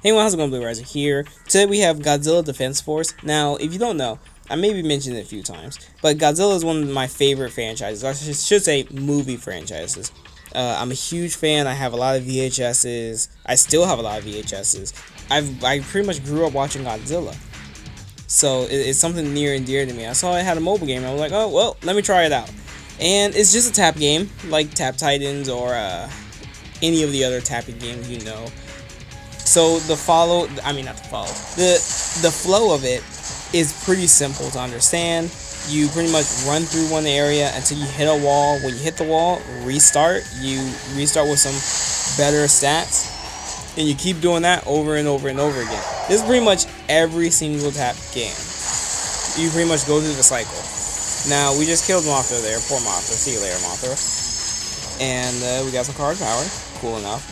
Hey everyone, how's it going? Blue Riser here. Today we have Godzilla Defense Force. Now, if you don't know, I maybe mentioned it a few times, but Godzilla is one of my favorite franchises. I should say movie franchises. I'm a huge fan. I have a lot of VHSs. I still have a lot of VHSs. I pretty much grew up watching Godzilla, so it's something near and dear to me. I saw it had a mobile game, and I was like, oh well, let me try it out. And it's just a tap game, like Tap Titans or any of the other tapping games you know. So the flow of it is pretty simple to understand. You pretty much run through one area until you hit a wall. When you hit the wall, restart. You restart with some better stats, and you keep doing that over and over and over again. This is pretty much every single tap game. You pretty much go through the cycle. Now, we just killed Mothra there. Poor Mothra. See you later, Mothra. And we got some card power. Cool enough.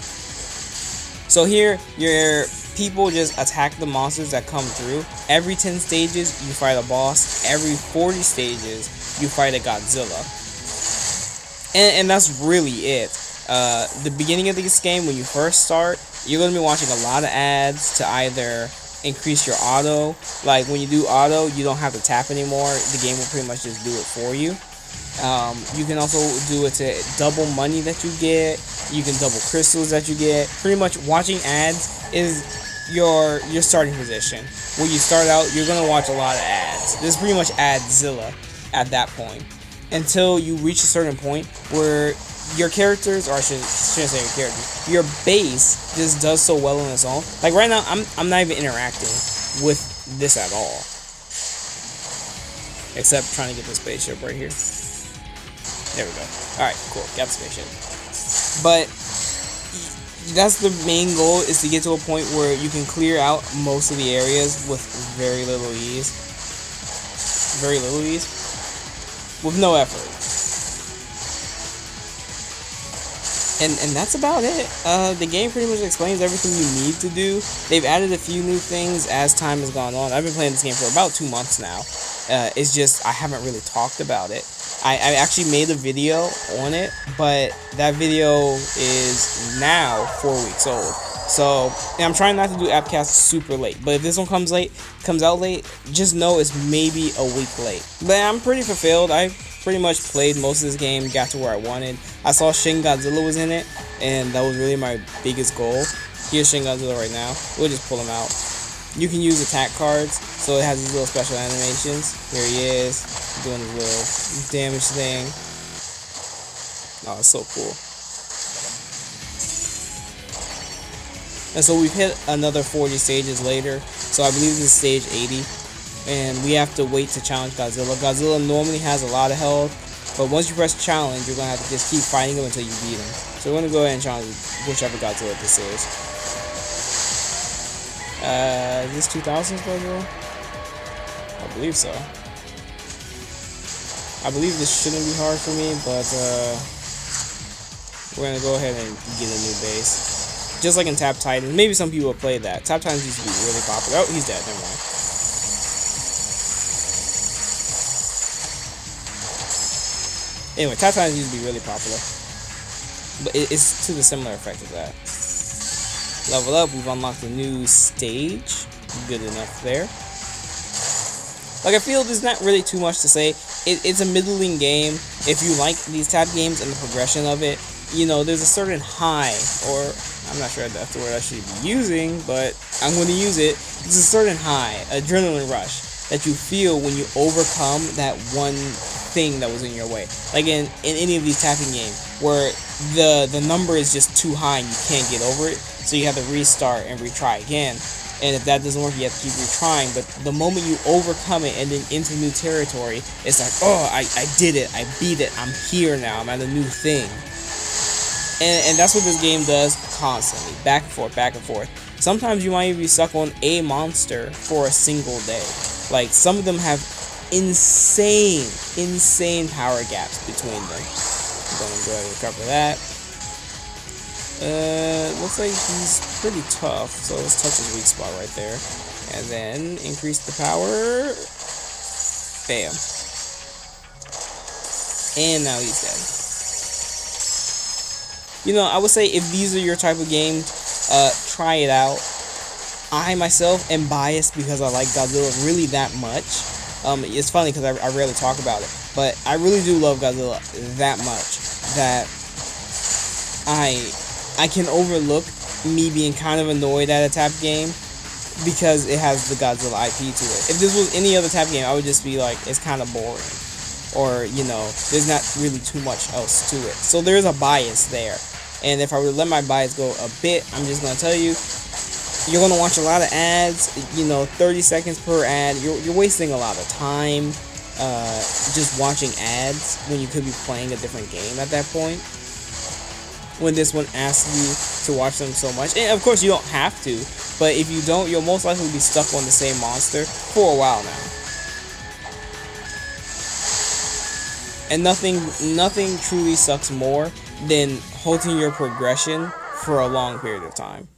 So here, your people just attack the monsters that come through. Every 10 stages, you fight a boss. Every 40 stages, you fight a Godzilla. And that's really it. The beginning of this game, when you first start, you're going to be watching a lot of ads to either increase your auto. Like, when you do auto, you don't have to tap anymore. The game will pretty much just do it for you. You can also do it to double money that you get. You can double crystals that you get. Pretty much watching ads is your starting position. When you start out, you're going to watch a lot of ads. This is pretty much Adzilla at that point. Until you reach a certain point where your characters, or I shouldn't say your characters, your base just does so well on its own. Like right now, I'm not even interacting with this at all. Except trying to get the spaceship right here. There we go. Alright, cool. Got the spaceship. But that's the main goal, is to get to a point where you can clear out most of the areas with very little ease. Very little ease. With no effort. And that's about it. The game pretty much explains everything you need to do. They've added a few new things as time has gone on. I've been playing this game for about 2 months now. It's just I haven't really talked about it. I actually made a video on it, but that video is now 4 weeks old. So I'm trying not to do AppCast super late. But if this one comes out late, just know it's maybe a week late. But I'm pretty fulfilled. I pretty much played most of this game, got to where I wanted. I saw Shin Godzilla was in it, and that was really my biggest goal. Here's Shin Godzilla right now. We'll just pull him out. You can use attack cards, so it has these little special animations. Here he is, doing his little damage thing. Oh, it's so cool. And so we've hit another 40 stages later, so I believe this is stage 80. And we have to wait to challenge Godzilla. Godzilla normally has a lot of health, but once you press challenge, you're going to have to just keep fighting him until you beat him. So we're going to go ahead and challenge whichever Godzilla this is. Is this 2000s Godzilla? I believe so. I believe this shouldn't be hard for me, but we're going to go ahead and get a new base. Just like in Tap Titans. Maybe some people have played that. Tap Titans used to be really popular. Oh, he's dead. Never mind. Anyway, Tap Titans used to be really popular. But it's to the similar effect of that. Level up, we've unlocked a new stage. Good enough there. Like, I feel there's not really too much to say. It's a middling game. If you like these tap games and the progression of it, you know, there's a certain high, or I'm not sure that's the word I should be using, but I'm going to use it. There's a certain high, adrenaline rush, that you feel when you overcome that one thing that was in your way. Like in any of these tapping games, where the number is just too high and you can't get over it, so you have to restart and retry again. And if that doesn't work, you have to keep retrying. But the moment you overcome it and then into new territory, it's like, oh, I did it, I beat it, I'm here now, I'm at a new thing. And that's what this game does constantly, back and forth, back and forth. Sometimes you might even be stuck on a monster for a single day. Like, some of them have insane power gaps between them. I'm going to go ahead and cover that. Looks like he's pretty tough, so let's touch his weak spot right there. And then increase the power. Bam. And now he's dead. You know, I would say if these are your type of games, try it out. I myself am biased because I like Godzilla really that much. It's funny because I rarely talk about it, but I really do love Godzilla that much that I can overlook me being kind of annoyed at a tap game because it has the Godzilla IP to it. If this was any other type of game, I would just be like, it's kind of boring. Or, you know, there's not really too much else to it. So there's a bias there. And if I would let my bias go a bit, I'm just going to tell you, you're going to watch a lot of ads, you know, 30 seconds per ad. You're wasting a lot of time just watching ads when you could be playing a different game at that point. When this one asks you to watch them so much. And of course you don't have to, but if you don't, you'll most likely be stuck on the same monster for a while now. And nothing truly sucks more than halting your progression for a long period of time.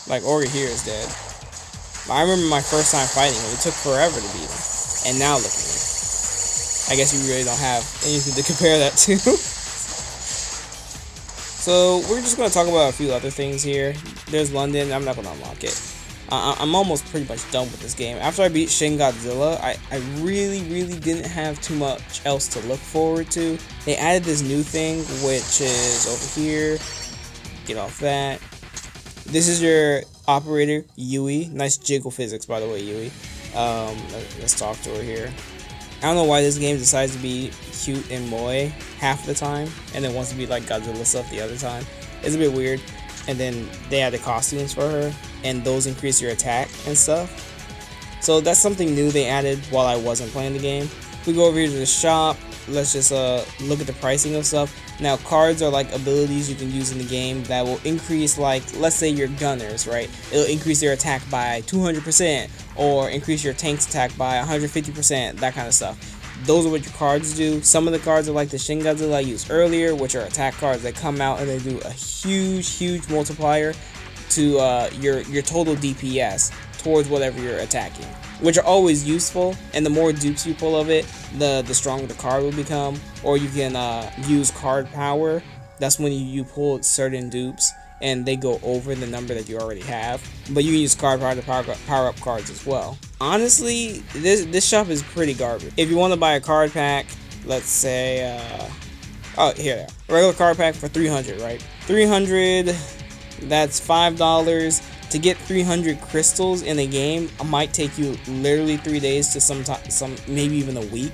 Like Ori here is dead. I remember my first time fighting him, it took forever to beat him. And now look at me. I guess you really don't have anything to compare that to. So we're just going to talk about a few other things here. There's London. I'm not going to unlock it. I'm almost pretty much done with this game. After I beat Shin Godzilla, I really didn't have too much else to look forward to. They added this new thing, which is over here. Get off that. This is your operator, Yui. Nice jiggle physics, by the way, Yui. Let's talk to her here. I don't know why this game decides to be cute and moe half the time, and then wants to be like Godzilla stuff the other time. It's a bit weird. And then they add the costumes for her, and those increase your attack and stuff. So that's something new they added while I wasn't playing the game. We go over here to the shop. Let's just look at the pricing of stuff. Now, cards are like abilities you can use in the game that will increase, like, let's say your gunners, right? It'll increase their attack by 200%, or increase your tank's attack by 150%, that kind of stuff. Those are what your cards do. Some of the cards are like the Shin Godzilla I used earlier, which are attack cards that come out and they do a huge multiplier to your total DPS towards whatever you're attacking, which are always useful. And the more dupes you pull of it, the stronger the card will become. Or you can use card power. That's when you pull certain dupes and they go over the number that you already have. But you can use card power to power up cards as well. Honestly, this shop is pretty garbage. If you want to buy a card pack, let's say, oh, here, regular card pack for 300, right? 300, that's $5. To get 300 crystals in a game, it might take you literally 3 days to some maybe even a week.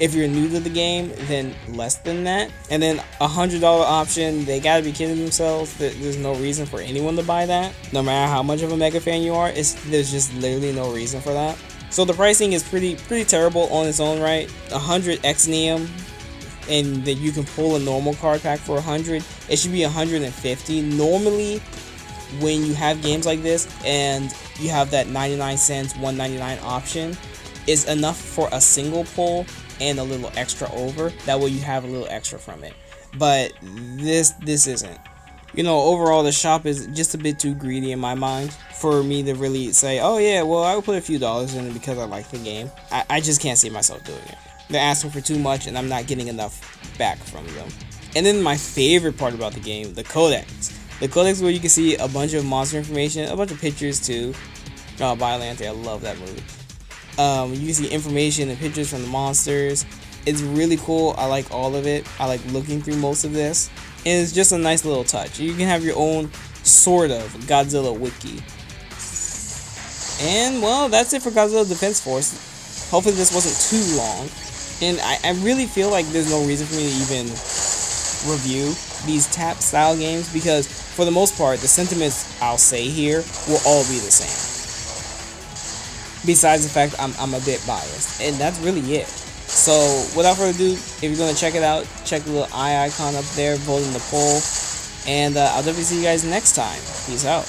If you're new to the game, then less than that. And then $100 option, they gotta be kidding themselves. There's no reason for anyone to buy that. No matter how much of a mega fan you are, there's just literally no reason for that. So the pricing is pretty terrible on its own right. 100 Xnium, and that you can pull a normal card pack for 100. It should be 150. Normally, when you have games like this and you have that 99 cents, 199 option, is enough for a single pull and a little extra over. That way you have a little extra from it. But this isn't. You know, overall the shop is just a bit too greedy in my mind for me to really say, oh yeah, well I would put a few dollars in it because I like the game. I just can't see myself doing it. They're asking for too much and I'm not getting enough back from them. And then my favorite part about the game, the codex. The codex where you can see a bunch of monster information, a bunch of pictures too. Oh, Violante, I love that movie. You can see information and pictures from the monsters. It's really cool. I like all of it. I like looking through most of this. And it's just a nice little touch. You can have your own sort of Godzilla wiki. And well, that's it for Godzilla Defense Force. Hopefully this wasn't too long. And I really feel like there's no reason for me to even review these tap style games, because for the most part the sentiments I'll say here will all be the same. Besides the fact I'm a bit biased, and that's really it. So without further ado, if you're going to check it out, check the little eye icon up there, vote in the poll, and I'll definitely see you guys next time. Peace out.